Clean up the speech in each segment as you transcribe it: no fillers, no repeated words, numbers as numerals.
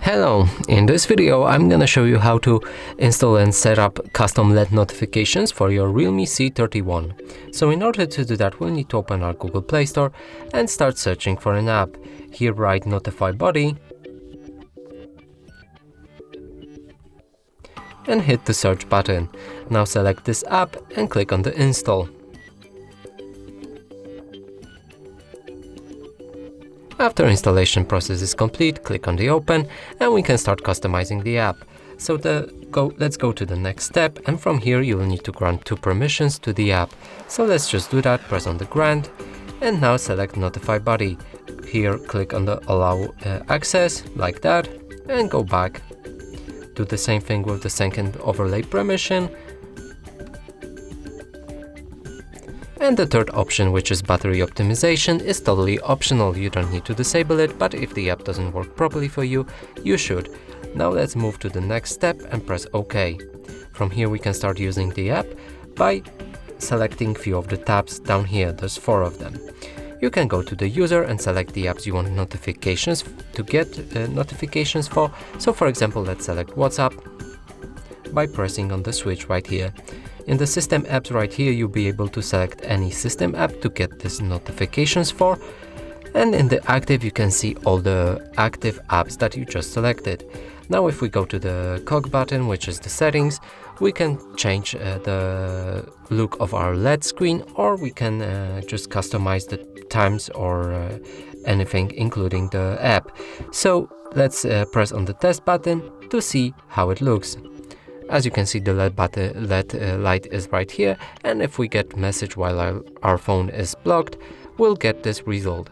Hello, in this video I'm gonna show you how to install and set up custom LED notifications for your Realme C31. So in order to do that, we'll need to open our Google Play Store and start searching for an app. Here write Notify Body and hit the search button. Now select this app and click on the install. After installation process is complete, click on the open and we can start customizing the app. So let's go to the next step, and from here you will need to grant 2 permissions to the app. So let's just do that, press on the grant and now select Notify Body. Here click on the allow access like that and go back. Do the same thing with the second overlay permission. And the third option, which is battery optimization, is totally optional. You don't need to disable it, but if the app doesn't work properly for you, you should. Now let's move to the next step and press OK. From here we can start using the app by selecting few of the tabs down here. There's 4 of them. You can go to the user and select the apps you want notifications to get notifications for. So for example, let's select WhatsApp by pressing on the switch right here. In the system apps right here, you'll be able to select any system app to get these notifications for. And in the active, you can see all the active apps that you just selected. Now if we go to the cog button, which is the settings, we can change the look of our LED screen, or we can just customize the times or anything, including the app. So let's press on the test button to see how it looks. As you can see, the LED light is right here, and if we get message while our phone is blocked, we'll get this result.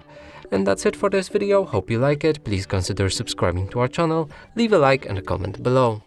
And that's it for this video. Hope you like it. Please consider subscribing to our channel, leave a like and a comment below.